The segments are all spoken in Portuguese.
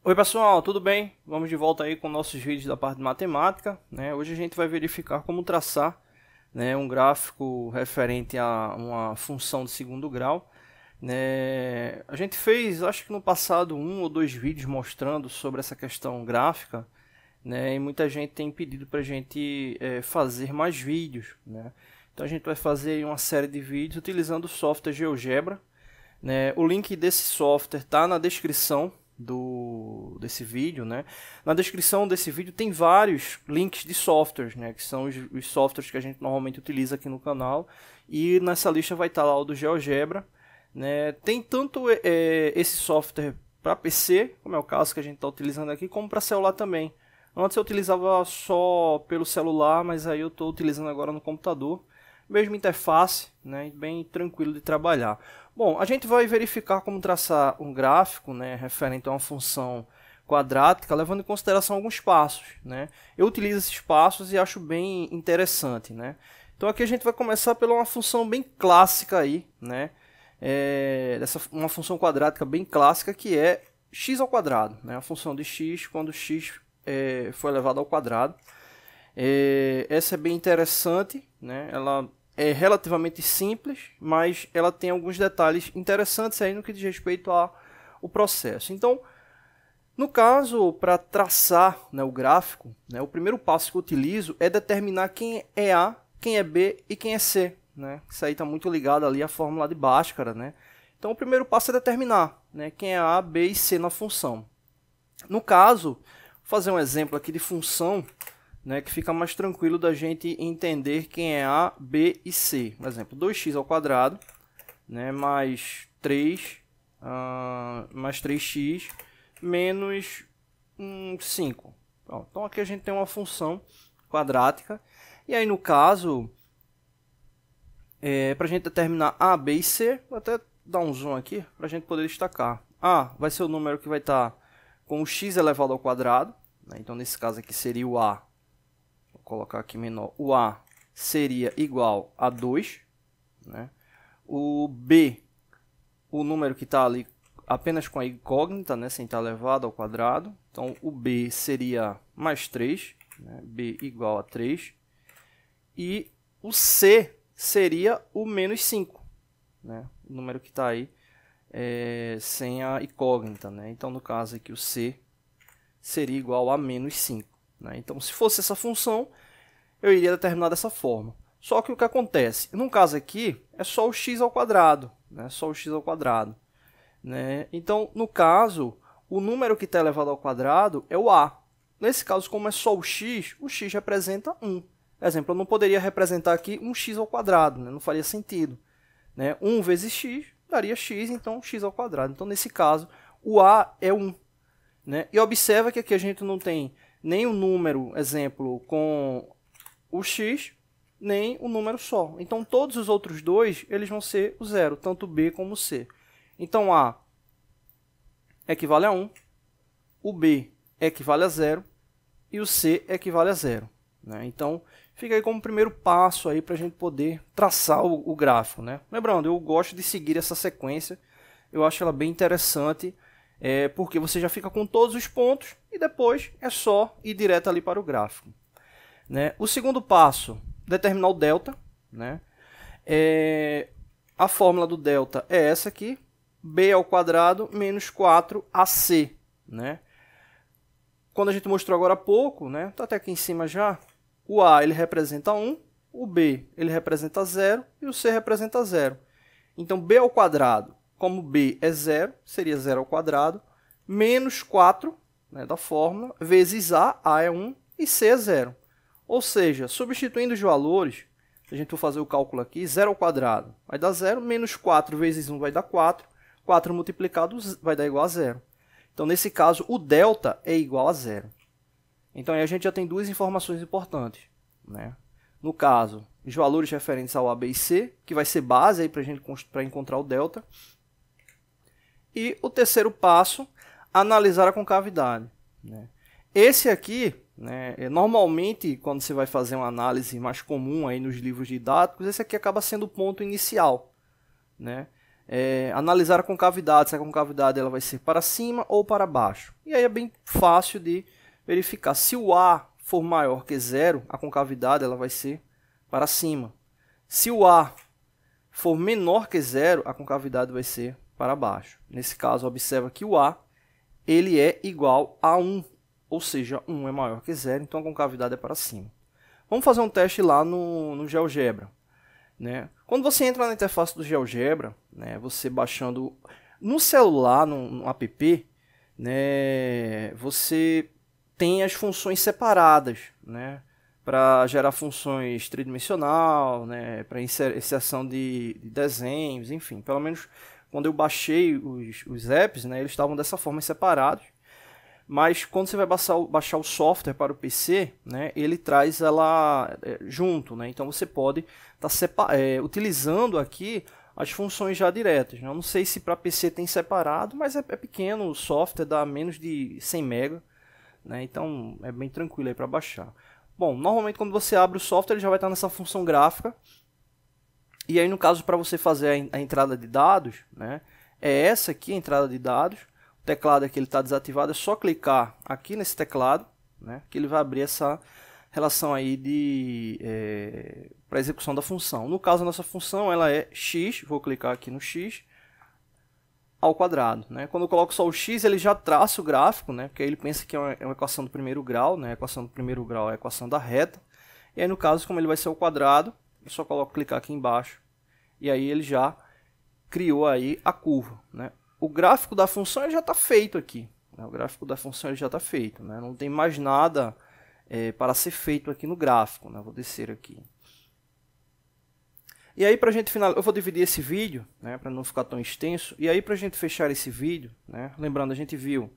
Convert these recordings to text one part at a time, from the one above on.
Oi pessoal, tudo bem? Vamos de volta aí com nossos vídeos da parte de matemática, né? Hoje a gente vai verificar como traçar, né, um gráfico referente a uma função de segundo grau, né? A gente fez, acho que no passado, um ou dois vídeos mostrando sobre essa questão gráfica, né? E muita gente tem pedido para a gente fazer mais vídeos, né? Então a gente vai fazer uma série de vídeos utilizando o software GeoGebra, né? O link desse software está na descrição desse vídeo, né? Na descrição desse vídeo tem vários links de softwares, né? Que são os softwares que a gente normalmente utiliza aqui no canal, e nessa lista vai estar lá o do GeoGebra, né? Tem tanto esse software para PC, como é o caso que a gente está utilizando aqui, como para celular também. Antes eu utilizava só pelo celular, mas aí eu estou utilizando agora no computador. Mesma interface, né, bem tranquilo de trabalhar. Bom, a gente vai verificar como traçar um gráfico, né, referente a uma função quadrática, levando em consideração alguns passos, né. Eu utilizo esses passos e acho bem interessante, né. Então aqui a gente vai começar pela uma função bem clássica aí, né, uma função quadrática bem clássica, que é x ao quadrado, né, a função de x quando x for elevado ao quadrado. Essa é bem interessante, né? Ela é relativamente simples, mas ela tem alguns detalhes interessantes aí no que diz respeito ao processo. Então, no caso, para traçar, né, o gráfico, né, o primeiro passo que eu utilizo é determinar quem é A, quem é B e quem é C, né? Isso aí está muito ligado ali à fórmula de Bhaskara, né? Então, o primeiro passo é determinar, né, quem é A, B e C na função. No caso, vou fazer um exemplo aqui de função, né, que fica mais tranquilo da gente entender quem é A, B e C. Por exemplo, 2x ao quadrado, né, mais 3x menos 5. Então aqui a gente tem uma função quadrática. E aí no caso, para a gente determinar A, B e C, vou até dar um zoom aqui para a gente poder destacar. A vai ser o número que vai estar com o x elevado ao quadrado, né, então nesse caso aqui seria o A. Vou colocar aqui menor. O A seria igual a 2. Né? O B, o número que está ali apenas com a incógnita, né? Sem estar elevado ao quadrado. Então, o B seria mais 3. Né? B igual a 3. E o C seria o menos 5. Né? O número que está aí sem a incógnita. Né? Então, no caso aqui, o C seria igual a menos 5. Né? Então, se fosse essa função, eu iria determinar dessa forma. Só que o que acontece? No caso aqui, é só o x ao quadrado. Né? Só o x ao quadrado. Né? Então, no caso, o número que está elevado ao quadrado é o A. Nesse caso, como é só o x representa 1. Por exemplo, eu não poderia representar aqui um x ao quadrado. Né? Não faria sentido. Né? 1 vezes x daria x, então x ao quadrado. Então, nesse caso, o A é 1. Né? E observa que aqui a gente não tem nem o número, exemplo, com o x, nem o número só. Então, todos os outros dois eles vão ser o zero, tanto B como C. Então, A equivale a 1, o B equivale a 0 e o C equivale a 0. Né? Então, fica aí como primeiro passo para a gente poder traçar o gráfico. Né? Lembrando, eu gosto de seguir essa sequência, eu acho ela bem interessante, porque você já fica com todos os pontos e depois é só ir direto ali para o gráfico. Né? O segundo passo, determinar o delta. Né? A fórmula do delta é essa aqui, b ao quadrado menos 4ac. Né? Quando a gente mostrou agora há pouco, né? Tá até aqui em cima já, o a ele representa 1, o b ele representa 0 e o c representa 0. Então, b ao quadrado, como b é 0, seria 0 ao quadrado, menos 4, né, da fórmula, vezes a é 1 e c é 0. Ou seja, substituindo os valores, se a gente for fazer o cálculo aqui, 0 ao quadrado vai dar 0, menos 4 vezes 1 vai dar 4, 4 multiplicado vai dar igual a 0. Então, nesse caso, o delta é igual a 0. Então, aí a gente já tem duas informações importantes. Né? No caso, os valores referentes ao A, B e C, que vai ser base para a gente encontrar o delta. E o terceiro passo, analisar a concavidade. Né? Esse aqui, né, normalmente, quando você vai fazer uma análise mais comum aí nos livros didáticos, esse aqui acaba sendo o ponto inicial. Né? analisar a concavidade, se a concavidade ela vai ser para cima ou para baixo. E aí é bem fácil de verificar. Se o A for maior que zero, a concavidade ela vai ser para cima. Se o A for menor que zero, a concavidade vai ser para baixo. Nesse caso, observa que o A ele é igual a 1, ou seja, 1 é maior que zero, então a concavidade é para cima. Vamos fazer um teste lá no GeoGebra. Né? Quando você entra na interface do GeoGebra, né, você baixando no celular, no app, né, você tem as funções separadas, né, para gerar funções tridimensional, né, para inserção de desenhos, enfim. Pelo menos quando eu baixei os apps, né, eles estavam dessa forma separados. Mas quando você vai baixar o software para o PC, né, ele traz ela junto, né? Então você pode estar utilizando aqui as funções já diretas. Né? Eu não sei se para PC tem separado, mas é pequeno, o software dá menos de 100 MB, né? Então é bem tranquilo aí para baixar. Bom, normalmente quando você abre o software ele já vai estar nessa função gráfica. E aí no caso para você fazer a entrada de dados, né, é essa aqui a entrada de dados. Teclado aqui ele está desativado, é só clicar aqui nesse teclado, né, que ele vai abrir essa relação aí para execução da função. No caso a nossa função ela é x, vou clicar aqui no x ao quadrado, né? Quando eu coloco só o x ele já traça o gráfico, né, porque aí ele pensa que é uma equação do primeiro grau, né, a equação do primeiro grau é a equação da reta. E aí no caso como ele vai ser ao quadrado, eu só coloco clicar aqui embaixo e aí ele já criou aí a curva, né? O gráfico da função já está feito aqui. Né? O gráfico da função já está feito. Né? Não tem mais nada para ser feito aqui no gráfico. Né? Vou descer aqui. E aí, para a gente finalizar, eu vou dividir esse vídeo, né, para não ficar tão extenso. E aí, para a gente fechar esse vídeo, né, lembrando, a gente viu,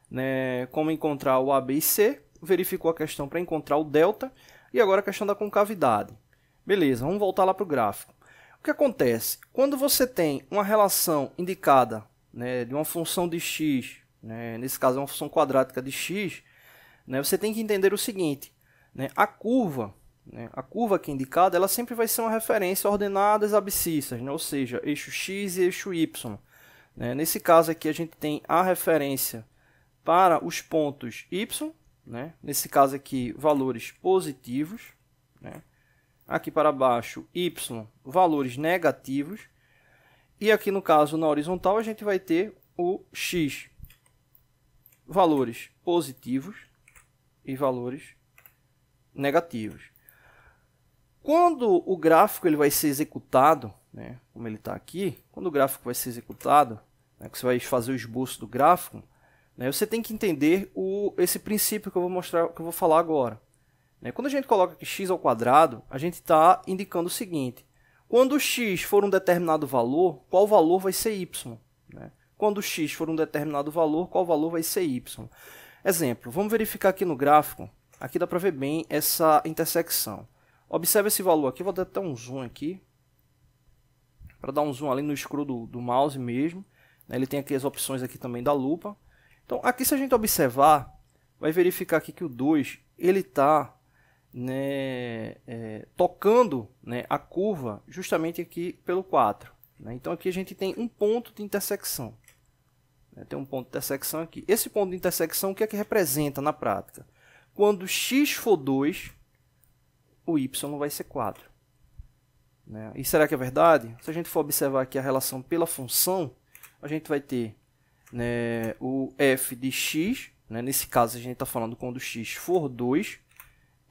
né, como encontrar o A, B e C, verificou a questão para encontrar o delta, e agora a questão da concavidade. Beleza, vamos voltar lá para o gráfico. O que acontece? Quando você tem uma relação indicada, né, de uma função de x, né, nesse caso é uma função quadrática de x, né, você tem que entender o seguinte, né, a curva aqui indicada, ela sempre vai ser uma referência a ordenadas abscissas, né, ou seja, eixo x e eixo y. Né, nesse caso aqui a gente tem a referência para os pontos y, né, nesse caso aqui valores positivos, né, aqui para baixo y valores negativos. E aqui no caso, na horizontal, a gente vai ter o x, valores positivos e valores negativos. Quando o gráfico ele vai ser executado, né, como ele está aqui, quando o gráfico vai ser executado, né, que você vai fazer o esboço do gráfico, né, você tem que entender esse princípio que eu vou mostrar, que eu vou falar agora. Né, quando a gente coloca aqui x ao quadrado, a gente está indicando o seguinte. Quando x for um determinado valor, qual valor vai ser y? Né? Quando x for um determinado valor, qual valor vai ser y? Exemplo, vamos verificar aqui no gráfico. Aqui dá para ver bem essa intersecção. Observe esse valor aqui, vou dar até um zoom aqui. Para dar um zoom ali no escuro do mouse mesmo. Ele tem aqui as opções aqui também da lupa. Então aqui se a gente observar, vai verificar aqui que o 2 ele está... né, tocando, né, a curva justamente aqui pelo 4. Né? Então aqui a gente tem um ponto de intersecção. Né? Tem um ponto de intersecção aqui. Esse ponto de intersecção, o que é que representa na prática? Quando x for 2, o y vai ser 4. Né? E será que é verdade? Se a gente for observar aqui a relação pela função, a gente vai ter, né, o f de x, né? Nesse caso a gente está falando quando x for 2,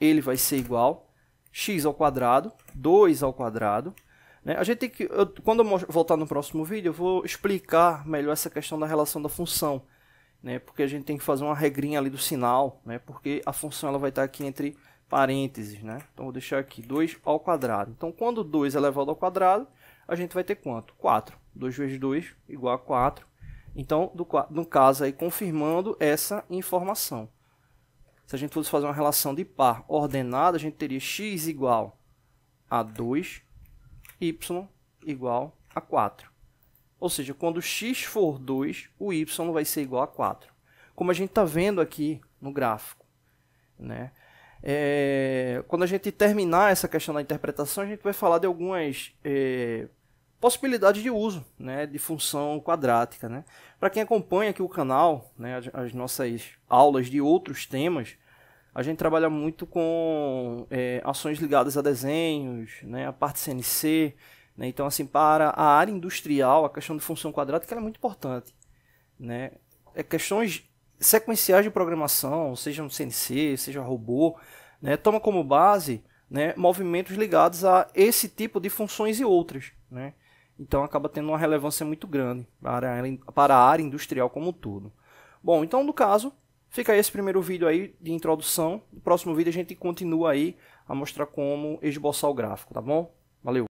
ele vai ser igual x ao quadrado, 2 ao quadrado. Né? A gente tem que, quando eu voltar no próximo vídeo, eu vou explicar melhor essa questão da relação da função. Né? Porque a gente tem que fazer uma regrinha ali do sinal, né? Porque a função ela vai estar aqui entre parênteses. Né? Então, vou deixar aqui 2 ao quadrado. Então, quando 2 é elevado ao quadrado, a gente vai ter quanto? 4. 2 vezes 2 igual a 4. Então, no caso, aí, confirmando essa informação. Se a gente fosse fazer uma relação de par ordenada, a gente teria x igual a 2, y igual a 4. Ou seja, quando x for 2, o y vai ser igual a 4. Como a gente está vendo aqui no gráfico. Né? Quando a gente terminar essa questão da interpretação, a gente vai falar de algumas possibilidade de uso, né, de função quadrática, né? Para quem acompanha aqui o canal, né, as nossas aulas de outros temas, a gente trabalha muito com ações ligadas a desenhos, né, a parte CNC, né? Então, assim, para a área industrial, a questão de função quadrática é muito importante, né? Questões sequenciais de programação, seja um CNC, seja robô, né, toma como base, né, movimentos ligados a esse tipo de funções e outras, né? Então acaba tendo uma relevância muito grande para a área industrial como um todo. Bom, então no caso, fica aí esse primeiro vídeo aí de introdução. No próximo vídeo a gente continua aí a mostrar como esboçar o gráfico, tá bom? Valeu!